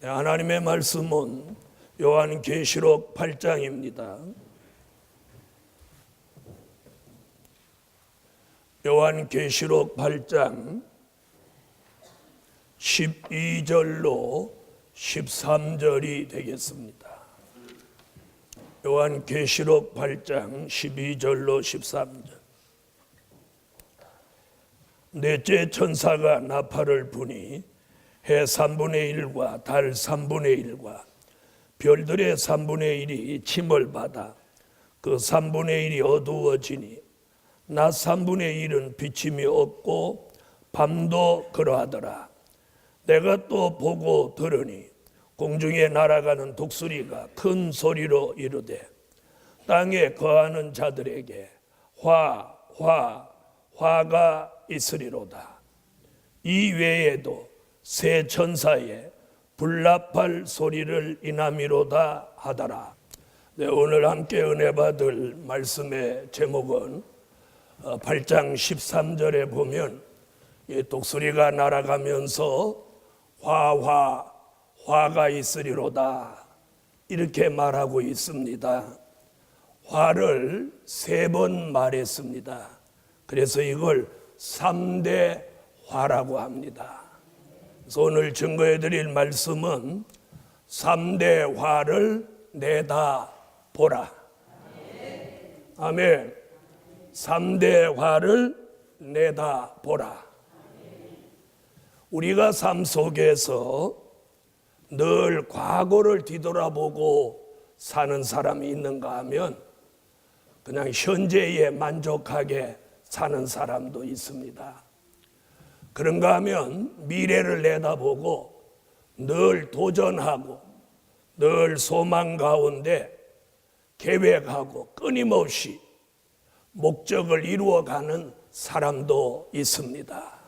하나님의 말씀은 요한계시록 8장입니다. 요한계시록 8장 12절로 13절이 되겠습니다. 요한계시록 8장 12절로 13절. 넷째 천사가 나팔을 부니 해 3분의 1과 달 3분의 1과 별들의 3분의 1이 침을 받아 그 3분의 1이 어두워지니 낮 3분의 1은 비침이 없고 밤도 그러하더라. 내가 또 보고 들으니 공중에 날아가는 독수리가 큰 소리로 이르되 땅에 거하는 자들에게 화가 있으리로다. 이 외에도 세 천사의 불나팔 소리를 인함이로다 하더라. 네, 오늘 함께 은혜 받을 말씀의 제목은 8장 13절에 보면 독수리가 날아가면서 화가 있으리로다 이렇게 말하고 있습니다. 화를 3번 말했습니다. 그래서 이걸 3대 화라고 합니다. 그래서 오늘 증거해 드릴 말씀은 3대 화를 내다 보라. 아멘. 3대 화를 내다 보라. 우리가 삶 속에서 늘 과거를 뒤돌아보고 사는 사람이 있는가 하면 그냥 현재에 만족하게 사는 사람도 있습니다. 그런가 하면 미래를 내다보고 늘 도전하고 늘 소망 가운데 계획하고 끊임없이 목적을 이루어가는 사람도 있습니다.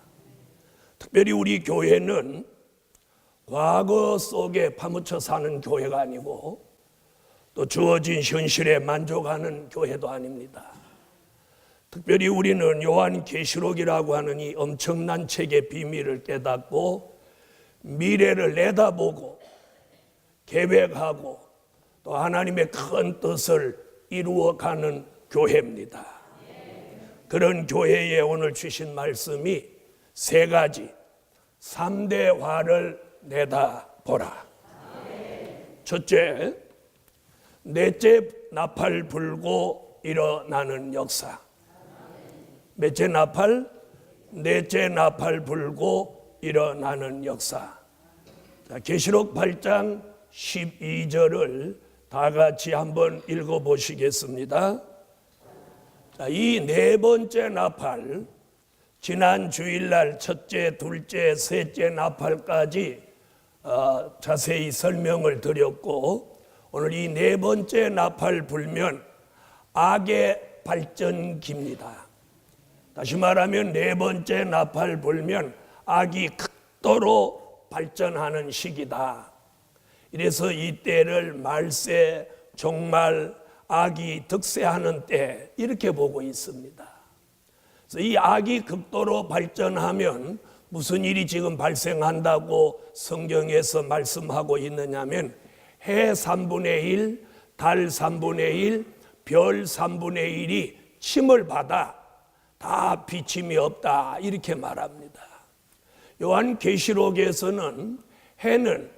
특별히 우리 교회는 과거 속에 파묻혀 사는 교회가 아니고 또 주어진 현실에 만족하는 교회도 아닙니다. 특별히 우리는 요한계시록이라고 하는 이 엄청난 책의 비밀을 깨닫고 미래를 내다보고 계획하고 또 하나님의 큰 뜻을 이루어가는 교회입니다. 그런 교회에 오늘 주신 말씀이 3가지 3대 화를 내다보라. 첫째, 넷째 나팔 불고 일어나는 역사. 몇째 나팔? 넷째 나팔 불고 일어나는 역사. 계시록 8장 12절을 다 같이 한번 읽어보시겠습니다. 이 4번째 나팔, 지난 주일날 첫째, 둘째, 셋째 나팔까지 자세히 설명을 드렸고 오늘 이 4번째 나팔 불면 악의 발전기입니다. 다시 말하면 4번째 나팔 불면 악이 극도로 발전하는 시기다. 이래서 이 때를 말세, 종말, 악이 득세하는 때 이렇게 보고 있습니다. 그래서 이 악이 극도로 발전하면 무슨 일이 지금 발생한다고 성경에서 말씀하고 있느냐면 해 3분의 1, 달 3분의 1, 별 3분의 1이 침을 받아 다 비침이 없다 이렇게 말합니다. 요한계시록에서는 해는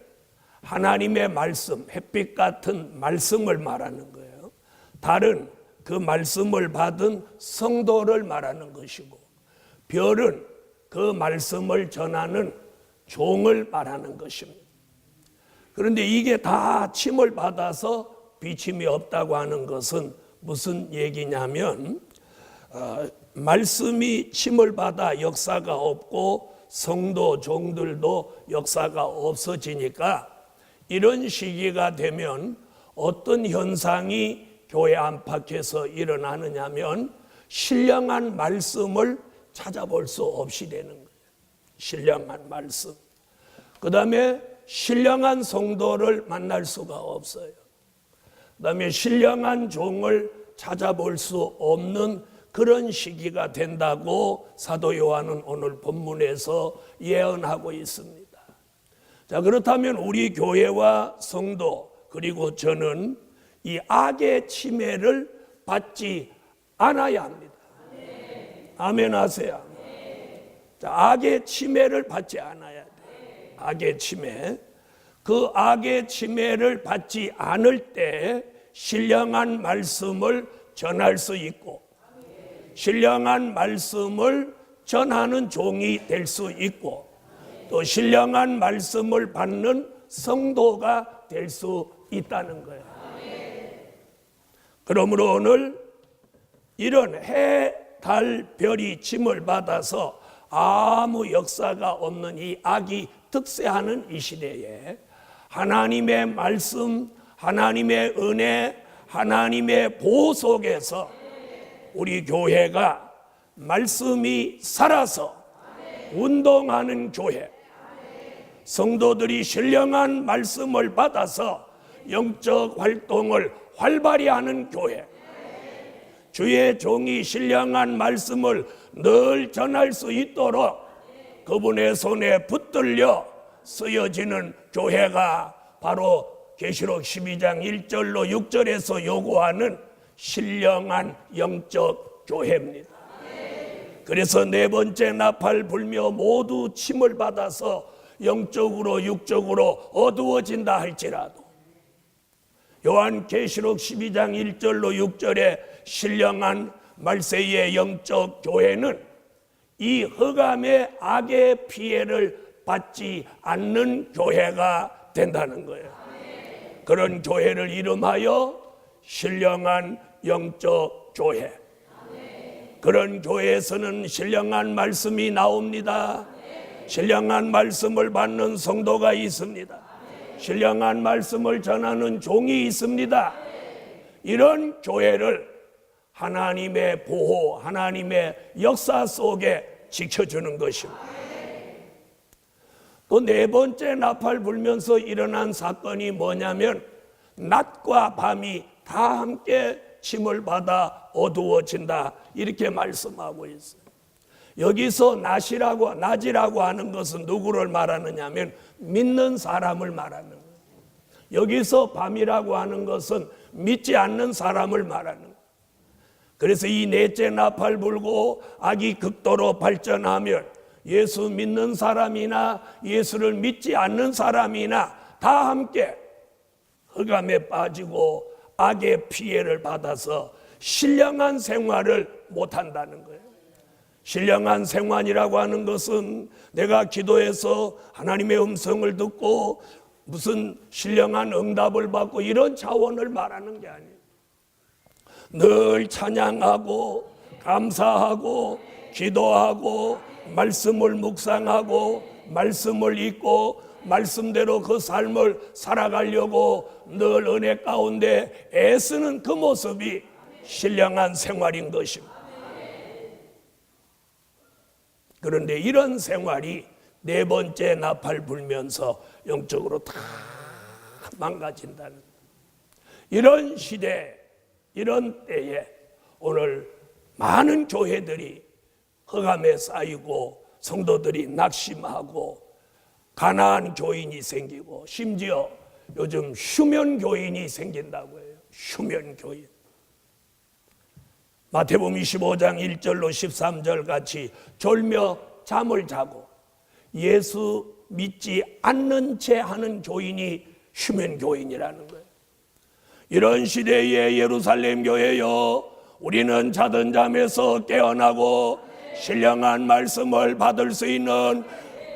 하나님의 말씀, 햇빛 같은 말씀을 말하는 거예요. 달은 그 말씀을 받은 성도를 말하는 것이고 별은 그 말씀을 전하는 종을 말하는 것입니다. 그런데 이게 다 침을 받아서 비침이 없다고 하는 것은 무슨 얘기냐면 말씀이 침을 받아 역사가 없고 성도 종들도 역사가 없어지니까 이런 시기가 되면 어떤 현상이 교회 안팎에서 일어나느냐면 신령한 말씀을 찾아볼 수 없이 되는 거예요. 신령한 말씀. 그 다음에 신령한 성도를 만날 수가 없어요. 그 다음에 신령한 종을 찾아볼 수 없는 그런 시기가 된다고 사도 요한은 오늘 본문에서 예언하고 있습니다. 자, 그렇다면 우리 교회와 성도 그리고 저는 이 악의 침해를 받지 않아야 합니다. 아멘 하세요. 자, 악의 침해를 받지 않아야 돼. 악의 침해. 그 악의 침해를 받지 않을 때 신령한 말씀을 전할 수 있고, 신령한 말씀을 전하는 종이 될 수 있고, 또 신령한 말씀을 받는 성도가 될 수 있다는 거예요. 그러므로 오늘 이런 해, 달, 별이 짐을 받아서 아무 역사가 없는 이 악이 득세하는 이 시대에 하나님의 말씀, 하나님의 은혜, 하나님의 보호 속에서 우리 교회가 말씀이 살아서 운동하는 교회, 성도들이 신령한 말씀을 받아서 영적 활동을 활발히 하는 교회, 주의 종이 신령한 말씀을 늘 전할 수 있도록 그분의 손에 붙들려 쓰여지는 교회가 바로 계시록 12장 1절로 6절에서 요구하는 신령한 영적 교회입니다. 그래서 네 번째 나팔 불며 모두 침을 받아서 영적으로 육적으로 어두워진다 할지라도 요한 계시록 12장 1절로 6절에 신령한 말세의 영적 교회는 이 흑암의 악의 피해를 받지 않는 교회가 된다는 거예요. 그런 교회를 이름하여 신령한 영적 교회. 그런 교회에서는 신령한 말씀이 나옵니다. 신령한 말씀을 받는 성도가 있습니다. 신령한 말씀을 전하는 종이 있습니다. 이런 교회를 하나님의 보호, 하나님의 역사 속에 지켜주는 것입니다. 또 네 번째 나팔 불면서 일어난 사건이 뭐냐면 낮과 밤이 다 함께 침을 받아 어두워진다, 이렇게 말씀하고 있어요. 여기서 낮이라고 하는 것은 누구를 말하느냐 하면 믿는 사람을 말하는 거예요. 여기서 밤이라고 하는 것은 믿지 않는 사람을 말하는 거예요. 그래서 이 넷째 나팔 불고 악이 극도로 발전하면 예수 믿는 사람이나 예수를 믿지 않는 사람이나 다 함께 흑암에 빠지고 악의 피해를 받아서 신령한 생활을 못한다는 거예요. 신령한 생활이라고 하는 것은 내가 기도해서 하나님의 음성을 듣고 무슨 신령한 응답을 받고 이런 차원을 말하는 게 아니에요. 늘 찬양하고 감사하고 기도하고 말씀을 묵상하고 말씀을 읽고 말씀대로 그 삶을 살아가려고 늘 은혜 가운데 애쓰는 그 모습이 신령한 생활인 것입니다. 그런데 이런 생활이 네 번째 나팔 불면서 영적으로 다 망가진다는 거예요. 이런 시대, 이런 때에 오늘 많은 교회들이 흑암에 쌓이고 성도들이 낙심하고 가난한 교인이 생기고 심지어 요즘 휴면 교인이 생긴다고 해요. 휴면 교인. 마태복음 25장 1절로 13절 같이 졸며 잠을 자고 예수 믿지 않는 채 하는 교인이 휴면 교인이라는 거예요. 이런 시대에 예루살렘 교회여, 우리는 자던 잠에서 깨어나고 신령한 말씀을 받을 수 있는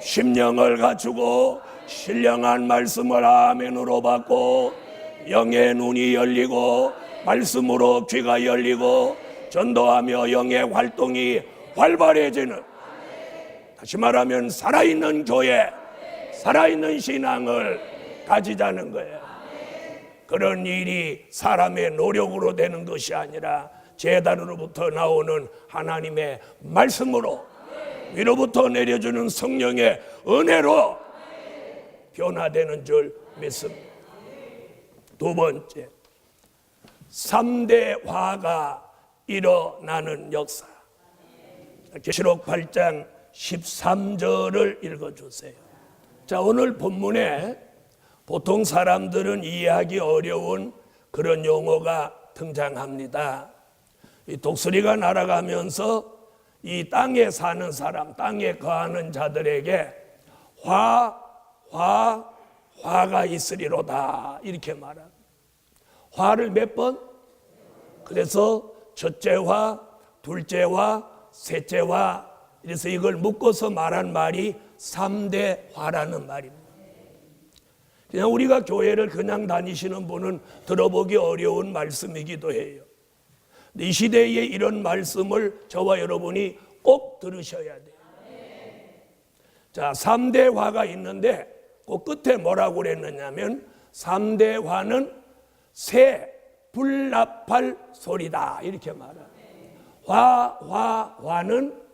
심령을 갖추고 신령한 말씀을 아멘으로 받고 영의 눈이 열리고 말씀으로 귀가 열리고 전도하며 영의 활동이 활발해지는, 다시 말하면 살아있는 교회, 살아있는 신앙을 가지자는 거예요. 그런 일이 사람의 노력으로 되는 것이 아니라 제단으로부터 나오는 하나님의 말씀으로, 위로부터 내려주는 성령의 은혜로 변화되는 줄 믿습니다. 두 번째, 3대 화가 일어나는 역사. 계시록 8장 13절을 읽어주세요. 자, 오늘 본문에 보통 사람들은 이해하기 어려운 그런 용어가 등장합니다. 이 독수리가 날아가면서 이 땅에 사는 사람, 땅에 거하는 자들에게 화가 있으리로다 이렇게 말합니다. 화를 몇 번? 그래서 첫째 화, 둘째 화, 셋째 화, 그래서 이걸 묶어서 말한 말이 3대 화라는 말입니다. 그냥 우리가 교회를 그냥 다니시는 분은 들어보기 어려운 말씀이기도 해요. 이 시대에 이런 말씀을 저와 여러분이 꼭 들으셔야 돼요. 자, 3대 화가 있는데 그 끝에 뭐라고 그랬느냐면 3대 화는 새 불나팔 소리다 이렇게 말해요. 화는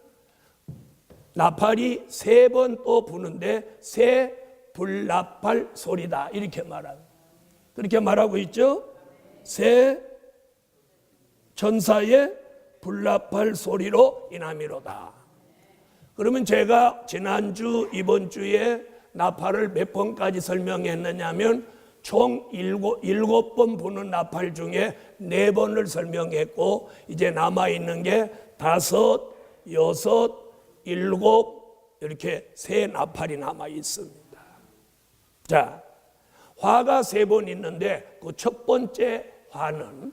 나팔이 3번 또 부는데 새 불나팔 소리다 이렇게 말합니다. 그렇게 말하고 있죠. 새 천사의 불나팔 소리로 인함이로다. 그러면 제가 지난주 이번 주에 나팔을 몇 번까지 설명했느냐면 총 7번 부는 나팔 중에 4번을 설명했고 이제 남아있는 게 5, 6, 7 이렇게 세 나팔이 남아 있습니다. 자, 화가 3번 있는데 그 첫 번째 화는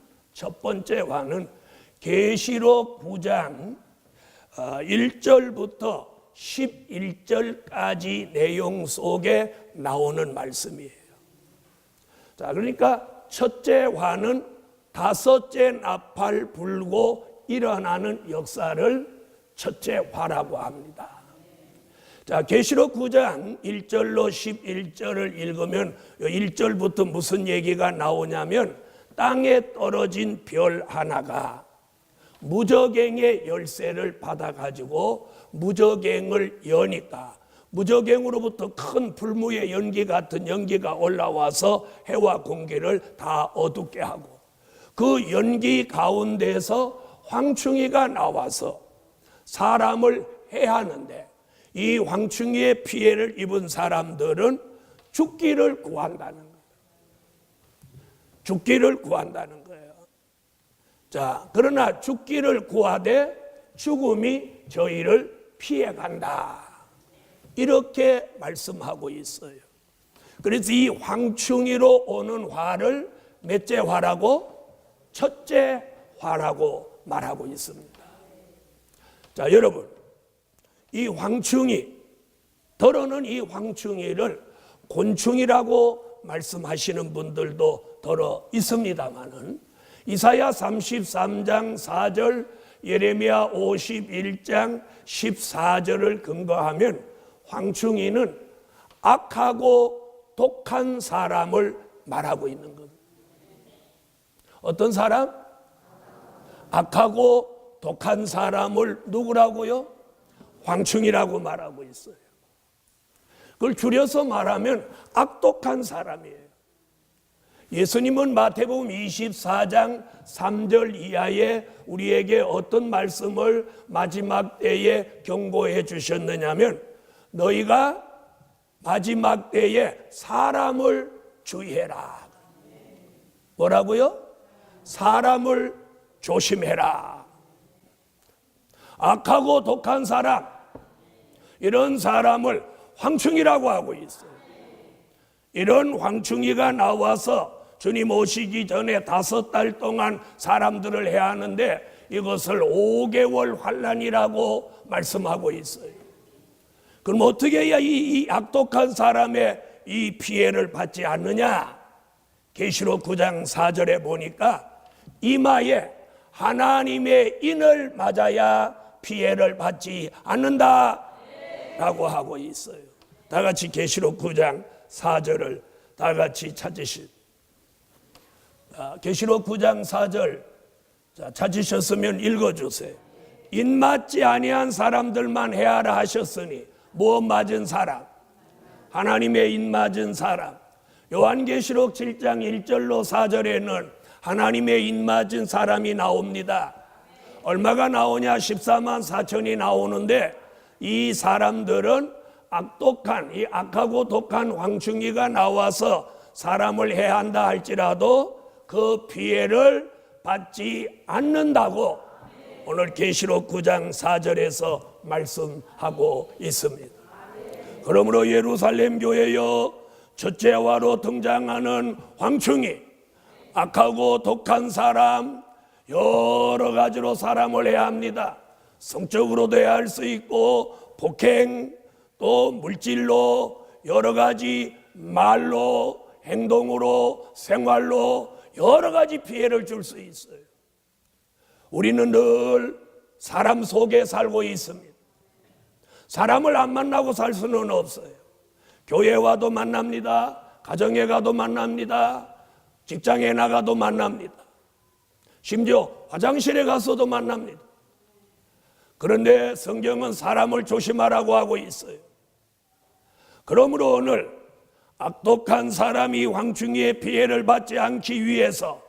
계시록 9장 1절부터 11절까지 내용 속에 나오는 말씀이에요. 자, 그러니까 첫째 화는 5째 나팔 불고 일어나는 역사를 첫째 화라고 합니다. 자, 계시록 9장 1절로 11절을 읽으면 1절부터 무슨 얘기가 나오냐면 땅에 떨어진 별 하나가 무저갱의 열쇠를 받아가지고 무저갱을 여니까 무저갱으로부터 큰 불무의 연기 같은 연기가 올라와서 해와 공기를 다 어둡게 하고 그 연기 가운데서 황충이가 나와서 사람을 해하는데 이 황충이의 피해를 입은 사람들은 죽기를 구한다는 거예요. 죽기를 구한다는 거예요. 자, 그러나 죽기를 구하되 죽음이 저희를 피해간다. 이렇게 말씀하고 있어요. 그래서 이 황충이로 오는 화를 몇째 화라고? 첫째 화라고 말하고 있습니다. 자, 여러분, 이 황충이, 더러는 이 황충이를 곤충이라고 말씀하시는 분들도 더러 있습니다만은 이사야 33장 4절, 예레미야 51장 14절을 근거하면 황충이는 악하고 독한 사람을 말하고 있는 겁니다. 어떤 사람? 악하고 독한 사람을 누구라고요? 황충이라고 말하고 있어요. 그걸 줄여서 말하면 악독한 사람이에요. 예수님은 마태복음 24장 3절 이하에 우리에게 어떤 말씀을 마지막 때에 경고해 주셨느냐면 너희가 마지막 때에 사람을 주의해라. 뭐라고요? 사람을 조심해라. 악하고 독한 사람, 이런 사람을 황충이라고 하고 있어요. 이런 황충이가 나와서 주님 오시기 전에 5달 동안 사람들을 해야 하는데 이것을 5개월 환난이라고 말씀하고 있어요. 그럼 어떻게 해야 이 악독한 사람의 이 피해를 받지 않느냐? 계시록 9장 4절에 보니까 이마에 하나님의 인을 맞아야 피해를 받지 않는다 라고 하고 있어요. 다 같이 계시록 9장 4절을 다 같이 찾으실. 계시록 9장 4절 찾으셨으면 읽어주세요. 인 맞지 아니한 사람들만 해하라 하셨으니 무엇 맞은 사람? 하나님의 인 맞은 사람. 요한계시록 7장 1절로 4절에는 하나님의 인 맞은 사람이 나옵니다. 얼마가 나오냐? 14만 4천이 나오는데 이 사람들은 이 악하고 독한 황충이가 나와서 사람을 해한다 할지라도 그 피해를 받지 않는다고 오늘 계시록 9장 4절에서 말씀하고 있습니다. 그러므로 예루살렘 교회여, 첫째화로 등장하는 황충이, 악하고 독한 사람, 여러 가지로 사람을 해합니다. 성적으로도 해할 수 있고, 폭행, 또 물질로, 여러 가지 말로, 행동으로, 생활로 여러 가지 피해를 줄 수 있어요. 우리는 늘 사람 속에 살고 있습니다. 사람을 안 만나고 살 수는 없어요. 교회 와도 만납니다. 가정에 가도 만납니다. 직장에 나가도 만납니다. 심지어 화장실에 가서도 만납니다. 그런데 성경은 사람을 조심하라고 하고 있어요. 그러므로 오늘 악독한 사람이 황충이의 피해를 받지 않기 위해서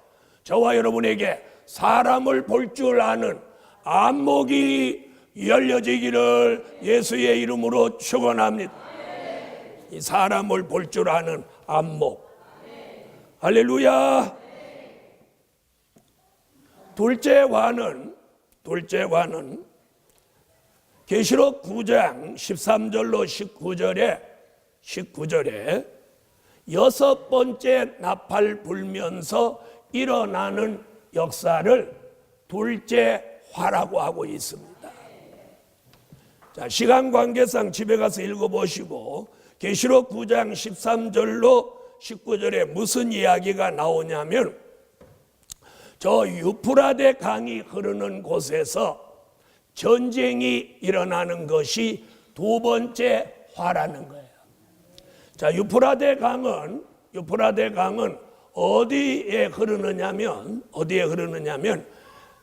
저와 여러분에게 사람을 볼 줄 아는 안목이 열려지기를 예수의 이름으로 축원합니다. 이 사람을 볼 줄 아는 안목. 할렐루야. 둘째 화는 계시록 9장 13절로 19절에 여섯 번째 나팔 불면서 일어나는 역사를 둘째 화라고 하고 있습니다. 자, 시간 관계상 집에 가서 읽어보시고 계시록 9장 13절로 19절에 무슨 이야기가 나오냐면 저 유프라데 강이 흐르는 곳에서 전쟁이 일어나는 것이 두 번째 화라는 거예요. 자, 유프라데 강은 어디에 흐르느냐면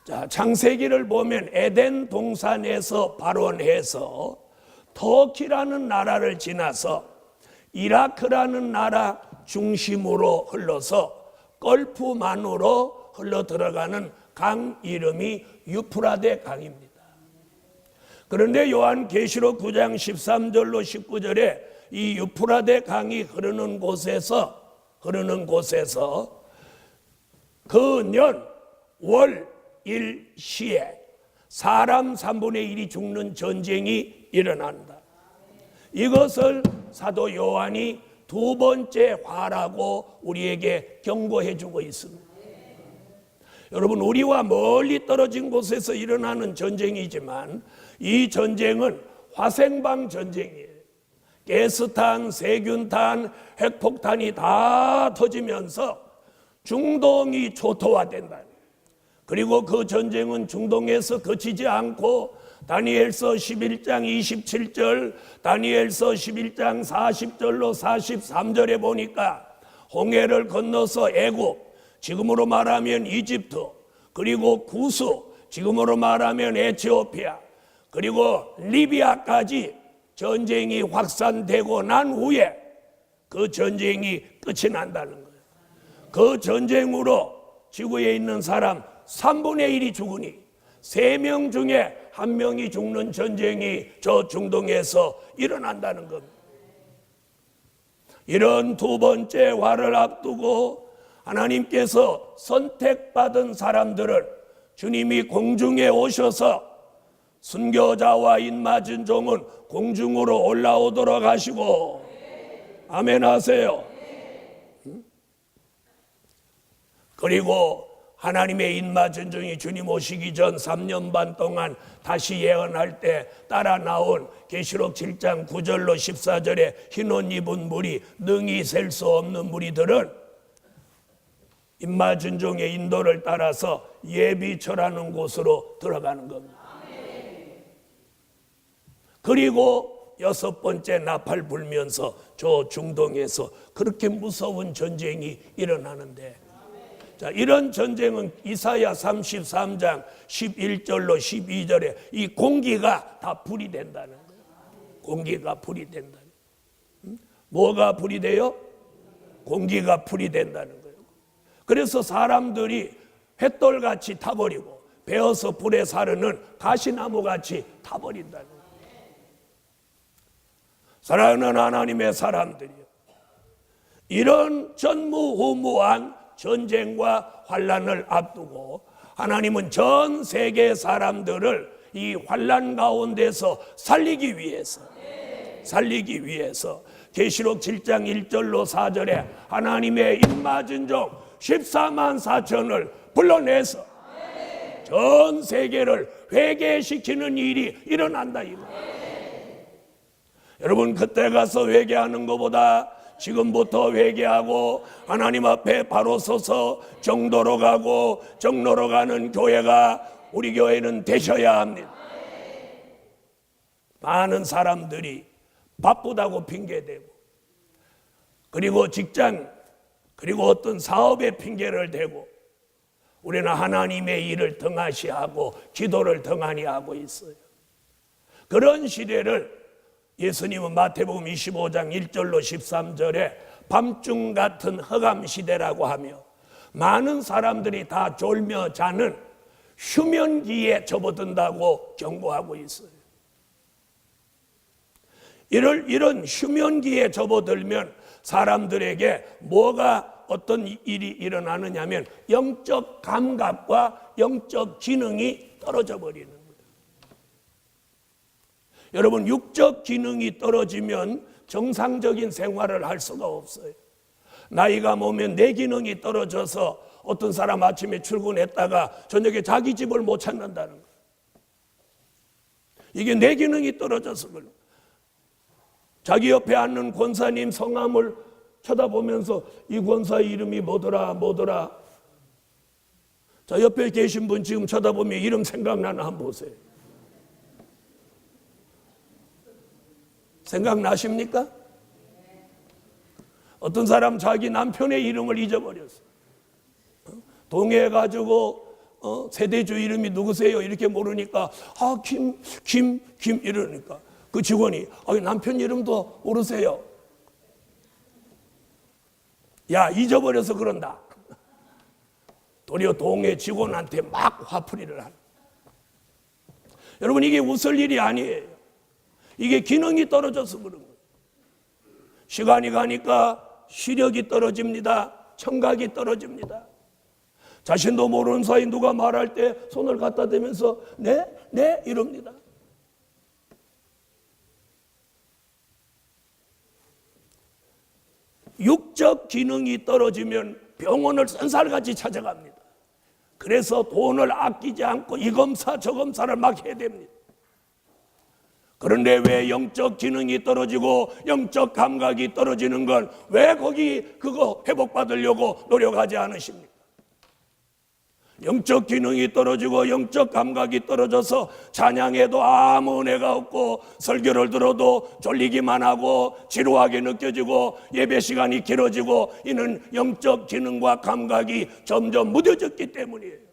자, 창세기를 보면 에덴 동산에서 발원해서 터키라는 나라를 지나서 이라크라는 나라 중심으로 흘러서 걸프만으로 흘러 들어가는 강 이름이 유프라데 강입니다. 그런데 요한계시록 9장 13절로 19절에 이 유프라데 강이 흐르는 곳에서 그 년 월 일시에 사람 3분의 1이 죽는 전쟁이 일어난다. 이것을 사도 요한이 두 번째 화라고 우리에게 경고해 주고 있습니다. 여러분, 우리와 멀리 떨어진 곳에서 일어나는 전쟁이지만 이 전쟁은 화생방 전쟁이에요. 가스탄, 세균탄, 핵폭탄이 다 터지면서 중동이 초토화된다. 그리고 그 전쟁은 중동에서 그치지 않고 다니엘서 11장 27절, 다니엘서 11장 40절로 43절에 보니까 홍해를 건너서 애굽, 지금으로 말하면 이집트, 그리고 구스, 지금으로 말하면 에티오피아, 그리고 리비아까지 전쟁이 확산되고 난 후에 그 전쟁이 끝이 난다는 거예요. 그 전쟁으로 지구에 있는 사람 3분의 1이 죽으니 3명 중에 1명이 죽는 전쟁이 저 중동에서 일어난다는 겁니다. 이런 두 번째 화를 앞두고 하나님께서 선택받은 사람들을 주님이 공중에 오셔서 순교자와 인맞은 종은 공중으로 올라오도록 하시고, 아멘 하세요. 그리고 하나님의 인맞은 종이 주님 오시기 전 3년 반 동안 다시 예언할 때 따라 나온 계시록 7장 9절로 14절에 흰옷 입은 무리, 능히 셀 수 없는 무리들은 인맞은 종의 인도를 따라서 예비처라는 곳으로 들어가는 겁니다. 그리고 여섯 번째 나팔 불면서 저 중동에서 그렇게 무서운 전쟁이 일어나는데, 자, 이런 전쟁은 이사야 33장 11절로 12절에 이 공기가 다 불이 된다는 거예요. 공기가 불이 된다는 거예요. 뭐가 불이 돼요? 공기가 불이 된다는 거예요. 그래서 사람들이 횃돌같이 타버리고 베어서 불에 사르는 가시나무같이 타버린다는 거예요. 사랑하는 하나님의 사람들이요, 이런 전무후무한 전쟁과 환난을 앞두고 하나님은 전 세계 사람들을 이 환난 가운데서 살리기 위해서 계시록 7장 1절로 4절에 하나님의 입맞은 종 14만 4천을 불러내서 전 세계를 회개시키는 일이 일어난다 이 말. 여러분, 그때 가서 회개하는 것보다 지금부터 회개하고 하나님 앞에 바로 서서 정도로 가고 정로로 가는 교회가 우리 교회는 되셔야 합니다. 많은 사람들이 바쁘다고 핑계대고, 그리고 직장, 그리고 어떤 사업에 핑계를 대고, 우리는 하나님의 일을 등한시하고 기도를 등한히 하고 있어요. 그런 시대를 예수님은 마태복음 25장 1절로 13절에 밤중 같은 허감 시대라고 하며, 많은 사람들이 다 졸며 자는 휴면기에 접어든다고 경고하고 있어요. 이런 휴면기에 접어들면 사람들에게 뭐가 어떤 일이 일어나느냐면 영적 감각과 영적 기능이 떨어져 버리는 거예요. 여러분, 육적 기능이 떨어지면 정상적인 생활을 할 수가 없어요. 나이가 먹으면 뇌 기능이 떨어져서 어떤 사람 아침에 출근했다가 저녁에 자기 집을 못 찾는다는 거예요. 이게 뇌 기능이 떨어져서 그래요. 자기 옆에 앉는 권사님 성함을 쳐다보면서 이 권사의 이름이 뭐더라. 자, 옆에 계신 분 지금 쳐다보면 이름 생각나나 한번 보세요. 생각나십니까? 어떤 사람 자기 남편의 이름을 잊어버렸어. 동해가지고 세대주 이름이 누구세요? 이렇게 모르니까 김 이러니까 그 직원이 남편 이름도 모르세요? 야, 잊어버려서 그런다. 도리어 동해 직원한테 막 화풀이를 하는. 여러분, 이게 웃을 일이 아니에요. 이게 기능이 떨어져서 그런 거예요. 시간이 가니까 시력이 떨어집니다. 청각이 떨어집니다. 자신도 모르는 사이 누가 말할 때 손을 갖다 대면서 네 이럽니다. 육적 기능이 떨어지면 병원을 쏜살같이 찾아갑니다. 그래서 돈을 아끼지 않고 이 검사 저 검사를 막 해야 됩니다. 그런데 왜 영적 기능이 떨어지고 영적 감각이 떨어지는 건 왜 그거 회복받으려고 노력하지 않으십니까? 영적 기능이 떨어지고 영적 감각이 떨어져서 찬양해도 아무 은혜가 없고 설교를 들어도 졸리기만 하고 지루하게 느껴지고 예배 시간이 길어지고, 이는 영적 기능과 감각이 점점 무뎌졌기 때문이에요.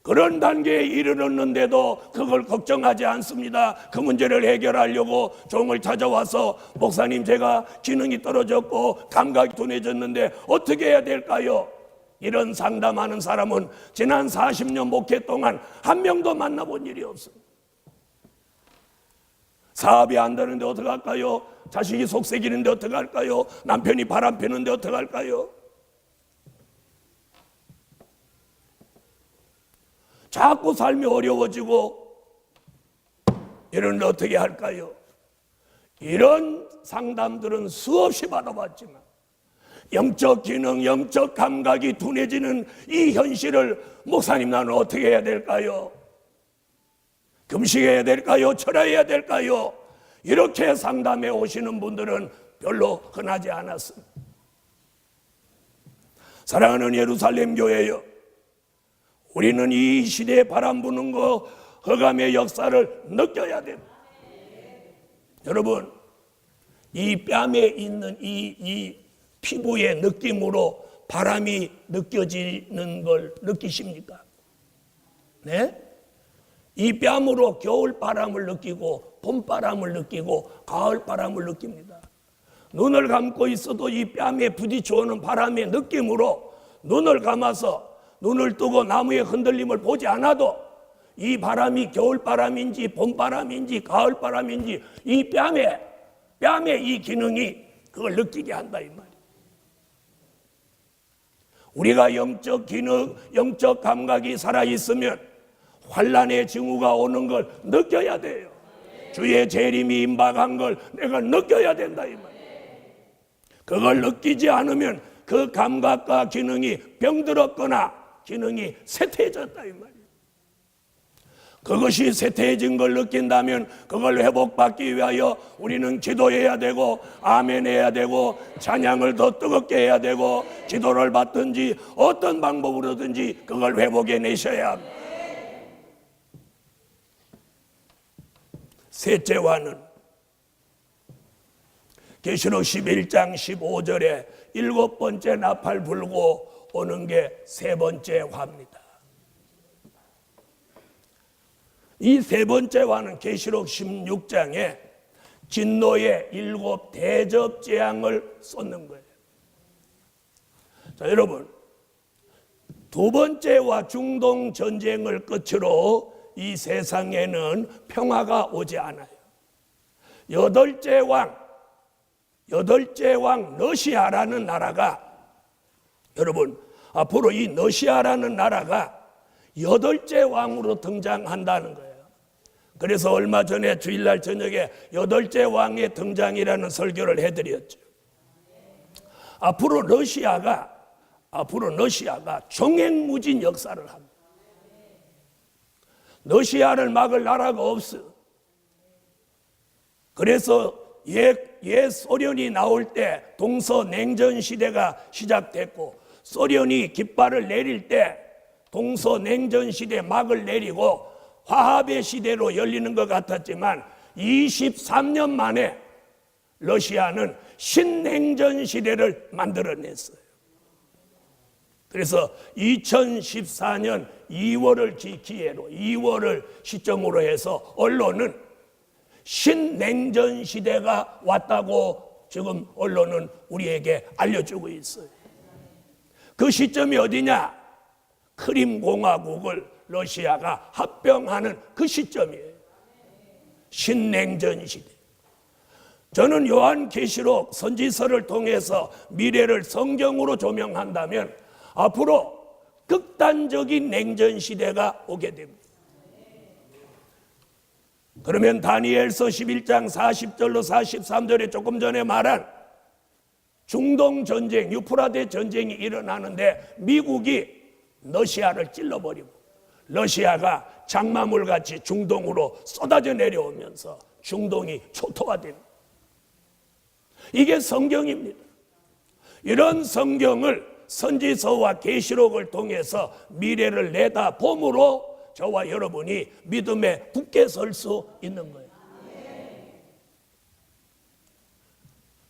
그런 단계에 이르렀는데도 그걸 걱정하지 않습니다. 그 문제를 해결하려고 종을 찾아와서 목사님, 제가 기능이 떨어졌고 감각이 둔해졌는데 어떻게 해야 될까요? 이런 상담하는 사람은 지난 40년 목회 동안 한 명도 만나본 일이 없어요. 사업이 안 되는데 어떡할까요? 자식이 속썩이는데 어떡할까요? 남편이 바람 피는데 어떡할까요? 자꾸 삶이 어려워지고 이러는데 어떻게 할까요? 이런 상담들은 수없이 받아봤지만 영적 기능, 영적 감각이 둔해지는 이 현실을 목사님, 나는 어떻게 해야 될까요? 금식해야 될까요? 철야해야 될까요? 이렇게 상담해 오시는 분들은 별로 흔하지 않았습니다. 사랑하는 예루살렘 교회여, 우리는 이 시대에 바람 부는 거 흑암의 역사를 느껴야 됩니다. 여러분, 이 뺨에 있는 이 피부의 느낌으로 바람이 느껴지는 걸 느끼십니까? 네? 이 뺨으로 겨울 바람을 느끼고 봄바람을 느끼고 가을 바람을 느낍니다. 눈을 감고 있어도 이 뺨에 부딪혀오는 바람의 느낌으로 눈을 감아서 눈을 뜨고 나무의 흔들림을 보지 않아도 이 바람이 겨울바람인지 봄바람인지 가을바람인지 이 뺨에 뺨의 이 기능이 그걸 느끼게 한다 이 말이에요. 우리가 영적 기능, 영적 감각이 살아있으면 환난의 징후가 오는 걸 느껴야 돼요. 주의 재림이 임박한 걸 내가 느껴야 된다 이 말이에요. 그걸 느끼지 않으면 그 감각과 기능이 병들었거나 기능이 쇠퇴해졌다 이 말이에요. 그것이 쇠퇴해진 걸 느낀다면 그걸 회복받기 위하여 우리는 기도해야 되고 아멘 해야 되고 찬양을 더 뜨겁게 해야 되고 기도를 받든지 어떤 방법으로든지 그걸 회복해 내셔야 합니다. 셋째와는 계시록 11장 15절에 7번째 나팔 불고 오는 게 세 번째 화입니다. 이 세 번째 화는 계시록 16장에 진노의 7 대접 재앙을 쏟는 거예요. 자, 여러분, 두 번째 화 중동 전쟁을 끝으로 이 세상에는 평화가 오지 않아요. 여덟째 왕 러시아라는 나라가, 여러분, 앞으로 이 러시아라는 나라가 8째 왕으로 등장한다는 거예요. 그래서 얼마 전에 주일날 저녁에 8째 왕의 등장이라는 설교를 해드렸죠. 앞으로 러시아가 종횡무진 역사를 합니다. 러시아를 막을 나라가 없어. 그래서 옛 소련이 나올 때 동서냉전 시대가 시작됐고, 소련이 깃발을 내릴 때 동서냉전 시대 막을 내리고 화합의 시대로 열리는 것 같았지만 23년 만에 러시아는 신냉전 시대를 만들어냈어요. 그래서 2014년 2월을 기회로 2월을 시점으로 해서 언론은 신냉전 시대가 왔다고 지금 언론은 우리에게 알려주고 있어요. 그 시점이 어디냐? 크림공화국을 러시아가 합병하는 그 시점이에요. 신냉전 시대. 저는 요한계시록 선지서를 통해서 미래를 성경으로 조명한다면 앞으로 극단적인 냉전 시대가 오게 됩니다. 그러면 다니엘서 11장 40절로 43절에 조금 전에 말한 중동 전쟁, 유프라데 전쟁이 일어나는데 미국이 러시아를 찔러버리고 러시아가 장마물같이 중동으로 쏟아져 내려오면서 중동이 초토화됩니다. 이게 성경입니다. 이런 성경을 선지서와 계시록을 통해서 미래를 내다봄으로 저와 여러분이 믿음에 굳게 설 수 있는 거예요.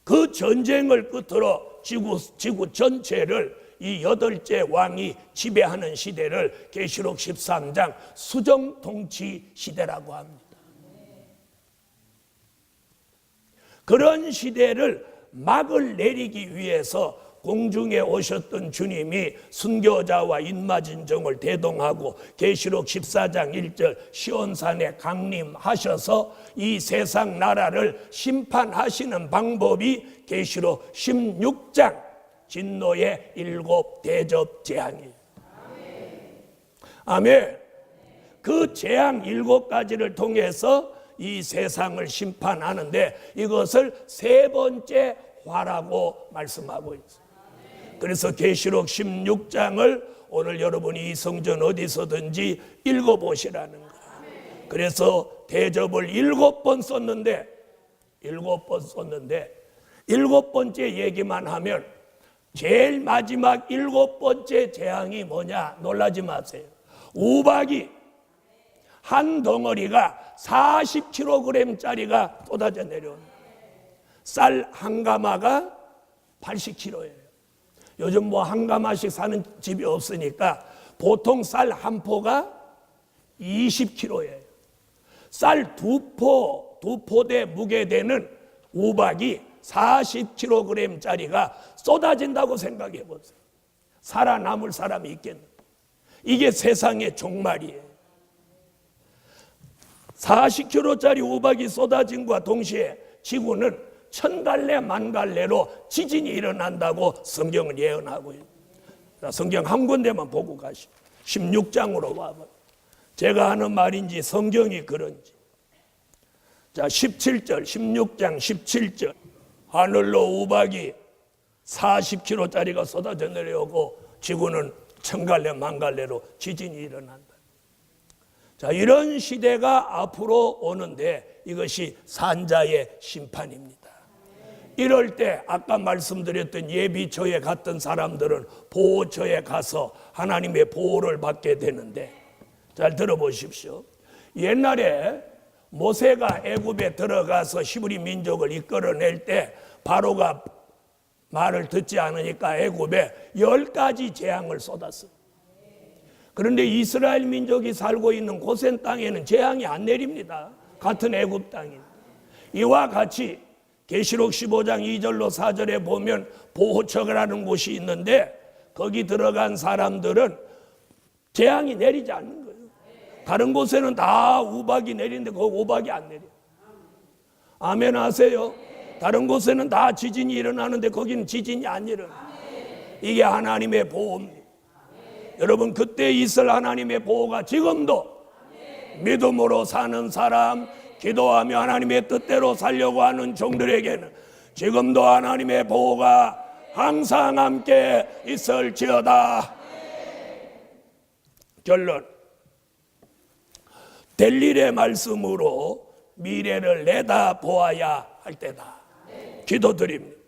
그 전쟁을 끝으로 지구 전체를 이 8째 왕이 지배하는 시대를 계시록 13장 수정통치 시대라고 합니다. 그런 시대를 막을 내리기 위해서 공중에 오셨던 주님이 순교자와 인마진정을 대동하고 계시록 14장 1절 시온산에 강림하셔서 이 세상 나라를 심판하시는 방법이 계시록 16장 진노의 7 대접 재앙이에요. 아멘. 그 재앙 7가지를 통해서 이 세상을 심판하는데 이것을 세 번째 화라고 말씀하고 있어요. 그래서 계시록 16장을 오늘 여러분이 이 성전 어디서든지 읽어보시라는 거예요. 그래서 대접을 7번 썼는데 7번째 얘기만 하면 제일 마지막 7번째 재앙이 뭐냐? 놀라지 마세요. 우박이 한 덩어리가 40kg짜리가 쏟아져 내려옵니다. 쌀 한 가마가 80kg예요. 요즘 뭐 한 가마씩 사는 집이 없으니까 보통 쌀 한 포가 20kg예요. 쌀 두 포대 무게 되는 우박이 40kg짜리가 쏟아진다고 생각해 보세요. 살아남을 사람이 있겠는가? 이게 세상의 종말이에요. 40kg짜리 우박이 쏟아짐과 동시에 지구는 천갈래 만갈래로 지진이 일어난다고 성경은 예언하고요. 자, 성경 한 군데만 보고 가시오. 16장으로 와봐요. 제가 하는 말인지 성경이 그런지. 자, 17절, 16장 17절. 하늘로 우박이 40km짜리가 쏟아져 내려오고 지구는 천갈래 만갈래로 지진이 일어난다. 자, 이런 시대가 앞으로 오는데 이것이 산자의 심판입니다. 이럴 때 아까 말씀드렸던 예비처에 갔던 사람들은 보호처에 가서 하나님의 보호를 받게 되는데, 잘 들어보십시오. 옛날에 모세가 애굽에 들어가서 히브리 민족을 이끌어낼 때 바로가 말을 듣지 않으니까 애굽에 10가지 재앙을 쏟았어요. 그런데 이스라엘 민족이 살고 있는 고센 땅에는 재앙이 안 내립니다. 같은 애굽 땅인. 이와 같이 계시록 15장 2절로 4절에 보면 보호처라는 곳이 있는데 거기 들어간 사람들은 재앙이 내리지 않는 거예요. 다른 곳에는 다 우박이 내리는데 거기 우박이 안 내려. 아멘 하세요. 다른 곳에는 다 지진이 일어나는데 거기는 지진이 안 일어나. 이게 하나님의 보호입니다. 여러분, 그때 있을 하나님의 보호가 지금도 믿음으로 사는 사람, 기도하며 하나님의 뜻대로 살려고 하는 종들에게는 지금도 하나님의 보호가 항상 함께 있을지어다. 결론, 될 일의 말씀으로 미래를 내다보아야 할 때다. 기도드립니다.